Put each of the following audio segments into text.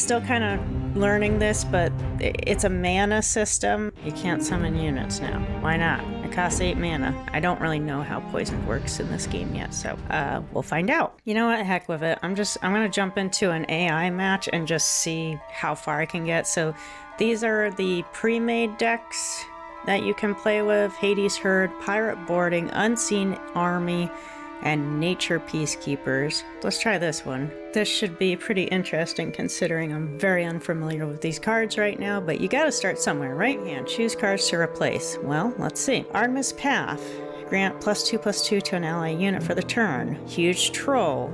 Still kind of learning this, but it's a mana system. You can't summon units now. Why not? It costs 8 mana. I don't really know how poison works in this game yet, so we'll find out. You know what? Heck with it. I'm gonna jump into an AI match and just see how far I can get. So these are the pre-made decks that you can play with: Hades Herd, Pirate Boarding, Unseen Army, and Nature Peacekeepers. Let's try this one. This should be pretty interesting considering I'm very unfamiliar with these cards right now, but you gotta start somewhere, right? And choose cards to replace. Well, let's see. Artemis Path. Grant +2/+2 to an ally unit for the turn. Huge Troll.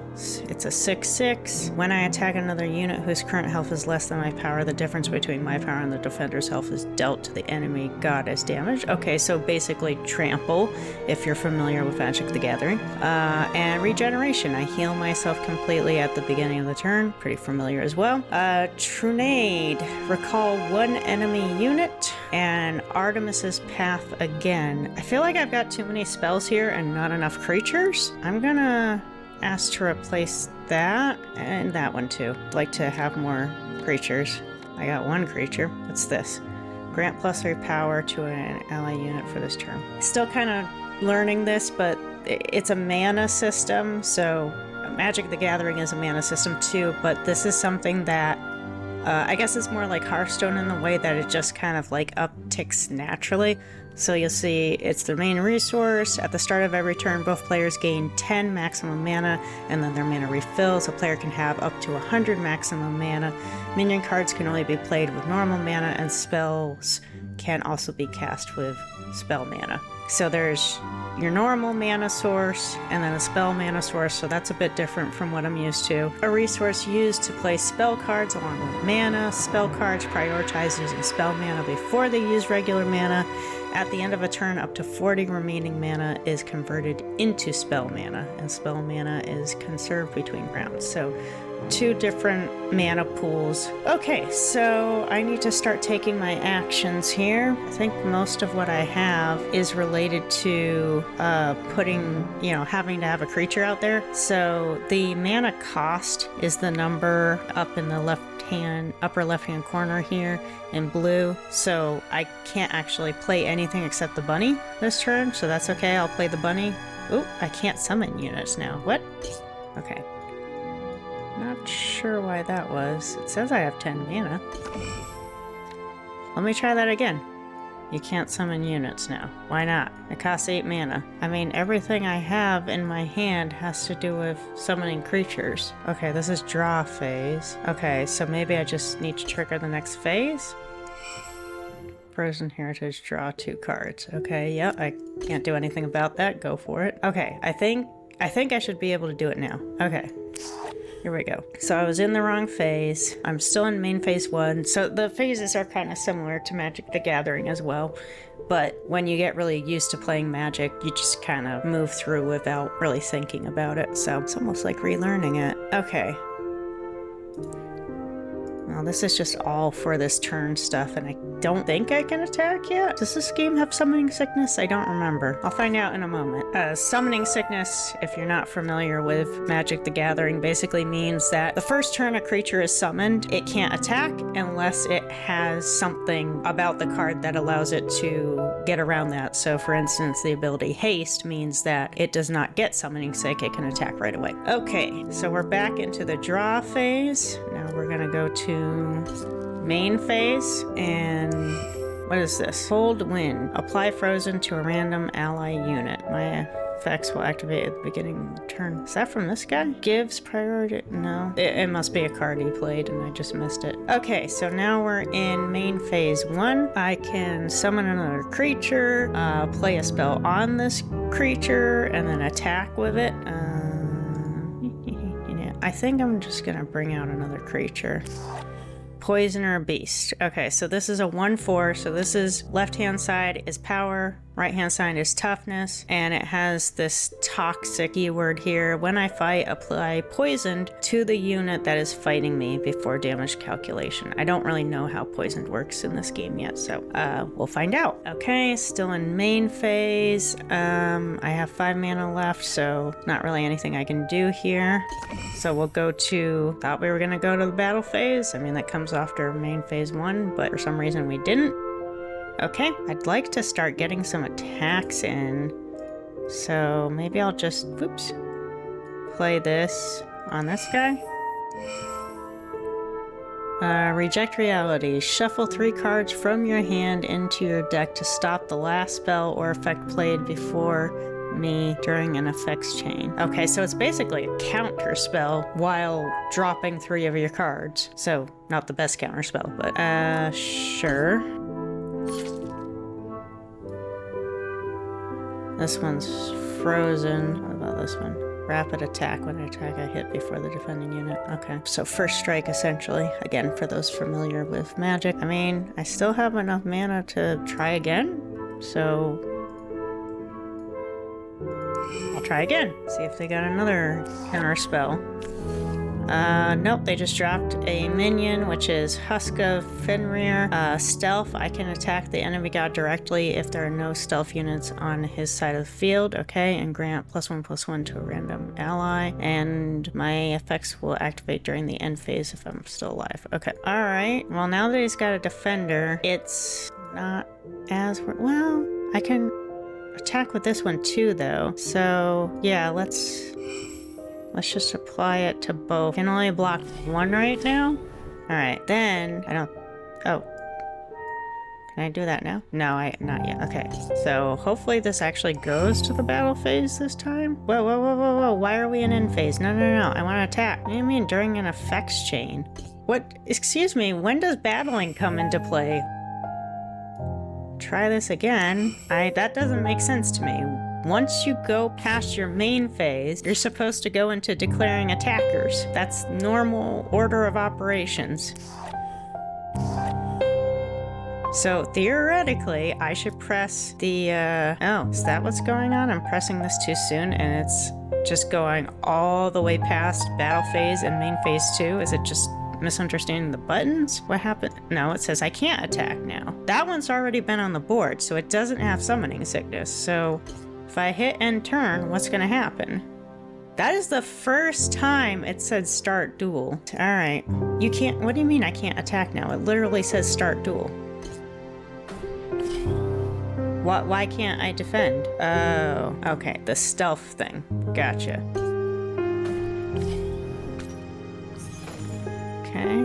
It's a 6/6. When I attack another unit whose current health is less than my power, the difference between my power and the defender's health is dealt to the enemy god as damage. Okay, so basically trample, if you're familiar with Magic the Gathering. And regeneration. I heal myself completely at the beginning of the turn. Pretty familiar as well. Trunade. Recall one enemy unit. And Artemis's Path again. I feel like I've got too many spells here and not enough creatures. I'm gonna ask to replace that and that one too. I'd like to have more creatures. I got one creature. What's this? Grant +3 power to an ally unit for this turn. Still kind of learning this, but it's a mana system. So Magic the Gathering is a mana system too, but this is something that I guess it's more like Hearthstone in the way that it just kind of like upticks naturally. So you'll see it's the main resource. At the start of every turn, both players gain 10 maximum mana, and then their mana refills. A player can have up to 100 maximum mana. Minion cards can only be played with normal mana, and spells can also be cast with spell mana. So there's your normal mana source and then a spell mana source, so that's a bit different from what I'm used to. A resource used to play spell cards along with mana. Spell cards prioritize using spell mana before they use regular mana. At the end of a turn, up to 40 remaining mana is converted into spell mana, and spell mana is conserved between rounds. So 2 different mana pools. Okay, so I need to start taking my actions here. I think most of what I have is related to having to have a creature out there. So the mana cost is the number up in the upper left-hand corner here in blue. So I can't actually play anything except the bunny this turn, so that's okay. I'll play the bunny. Ooh, I can't summon units now. What? Okay. Not sure why that was. It says I have 10 mana. Let me try that again. You can't summon units now. Why not? It costs 8 mana. I mean, everything I have in my hand has to do with summoning creatures. Okay, this is draw phase. Okay, so maybe I just need to trigger the next phase? Frozen Heritage, draw 2 cards. Okay, yep, I can't do anything about that. Go for it. Okay, I think I should be able to do it now. Okay. Here we go. So I was in the wrong phase. I'm still in main phase 1. So the phases are kind of similar to Magic the Gathering as well. But when you get really used to playing Magic, you just kind of move through without really thinking about it. So it's almost like relearning it. Okay. Well, this is just all for this turn stuff, and I don't think I can attack yet. Does this game have Summoning Sickness? I don't remember. I'll find out in a moment. Summoning Sickness, if you're not familiar with Magic the Gathering, basically means that the first turn a creature is summoned, it can't attack unless it has something about the card that allows it to get around that. So for instance, the ability Haste means that it does not get Summoning Sick, it can attack right away. Okay, so we're back into the draw phase. Now we're gonna go to main phase, and what is this? Hold Wind. Apply Frozen to a random ally unit. My effects will activate at the beginning of the turn. Is that from this guy? Gives priority. No. It must be a card he played and I just missed it. Okay, so now we're in main phase 1. I can summon another creature, play a spell on this creature, and then attack with it. I think I'm just gonna bring out another creature. Poisoner Beast. Okay, so this is a 1/4, so this is left-hand side is power, right hand side is toughness, and it has this toxic keyword here. When I fight, apply poisoned to the unit that is fighting me before damage calculation. I don't really know how poisoned works in this game yet, so we'll find out. Okay, still in main phase. I have 5 mana left, so not really anything I can do here. So we'll go to, thought we were gonna go to the battle phase. I mean, that comes after main phase 1, but for some reason we didn't. Okay, I'd like to start getting some attacks in. So maybe I'll just, oops, play this on this guy. Reject reality. Shuffle 3 cards from your hand into your deck to stop the last spell or effect played before me during an effects chain. Okay, so it's basically a counter spell while dropping 3 of your cards. So not the best counter spell, but sure. This one's frozen. What about this one? Rapid attack. When I attack, I hit before the defending unit. Okay, so first strike essentially. Again, for those familiar with Magic. I mean, I still have enough mana to try again, so I'll try again. See if they got another counter spell. Nope, they just dropped a minion, which is Husk of Fenrir. Stealth, I can attack the enemy god directly if there are no stealth units on his side of the field. Okay, and grant +1/+1 to a random ally. And my effects will activate during the end phase if I'm still alive. Okay, alright. Well, now that he's got a defender, it's not as... Well, I can attack with this one too, though. So, yeah, let's just apply it to both. Can only block 1 right now? Alright, then I don't... Oh. Can I do that now? No, not yet. Okay. So hopefully this actually goes to the battle phase this time. Whoa, whoa, whoa, whoa, whoa. Why are we in end phase? No, no, no. I want to attack. What do you mean during an effects chain? What? Excuse me. When does battling come into play? Try this again. That doesn't make sense to me. Once you go past your main phase, you're supposed to go into declaring attackers. That's normal order of operations. So theoretically, I should press the, oh, is that what's going on? I'm pressing this too soon and it's just going all the way past battle phase and main phase 2? Is it just misunderstanding the buttons? What happened? No, it says I can't attack now. That one's already been on the board, so it doesn't have summoning sickness. So if I hit end turn, what's gonna happen? That is the first time it said start duel. Alright. You can't, what do you mean I can't attack now? It literally says start duel. Why can't I defend? Oh, okay, the stealth thing. Gotcha. Okay.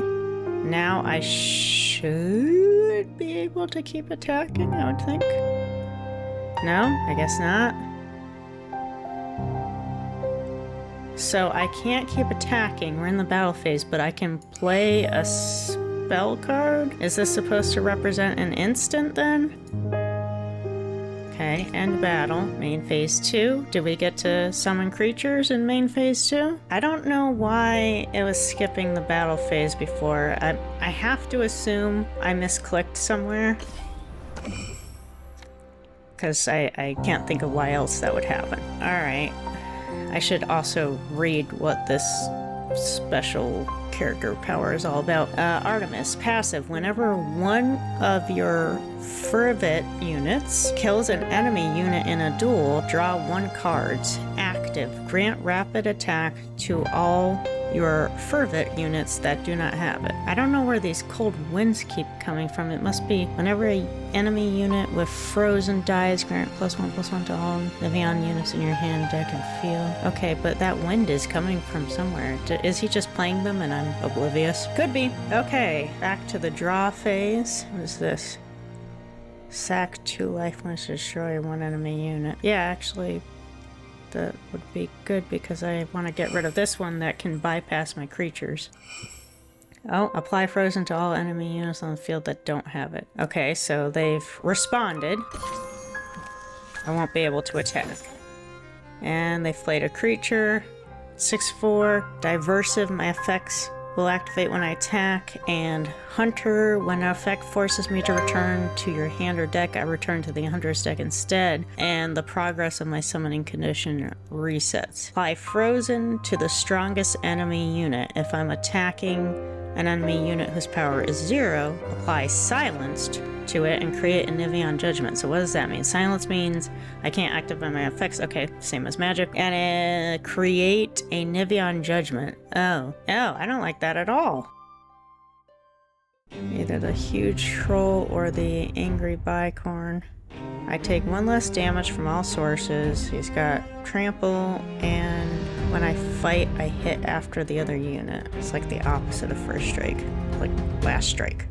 Now I should be able to keep attacking, I would think. No, I guess not. So I can't keep attacking. We're in the battle phase, but I can play a spell card? Is this supposed to represent an instant then? Okay, end battle. Main phase 2. Did we get to summon creatures in main phase 2? I don't know why it was skipping the battle phase before. I have to assume I misclicked somewhere, because I can't think of why else that would happen. Alright. I should also read what this special character power is all about. Artemis, passive. Whenever one of your fervent units kills an enemy unit in a duel, draw 1 card. Active. Grant rapid attack to all your fervent units that do not have it. I don't know where these cold winds keep coming from. It must be whenever an enemy unit with frozen dies, grant +1/+1 to all living units in your hand, deck, and field. Okay, but that wind is coming from somewhere. Is he just playing them and I'm oblivious? Could be. Okay, back to the draw phase. What is this? Sack 2 life points to destroy 1 enemy unit. Yeah, actually, that would be good because I want to get rid of this one that can bypass my creatures. Oh, apply frozen to all enemy units on the field that don't have it. Okay, so they've responded. I won't be able to attack. And they've played a creature. 6/4, diversive. My effects will activate when I attack, and Hunter, when an effect forces me to return to your hand or deck, I return to the Hunter's deck instead, and the progress of my summoning condition resets. Apply Frozen to the strongest enemy unit. If I'm attacking an enemy unit whose power is 0, apply Silenced to it and create a Niveon Judgment. So what does that mean? Silence means I can't activate my effects. Okay, same as magic. And create a Niveon Judgment. Oh, I don't like that at all. Either the huge troll or the angry bicorn. I take 1 less damage from all sources. He's got trample, and when I fight, I hit after the other unit. It's like the opposite of first strike, like last strike.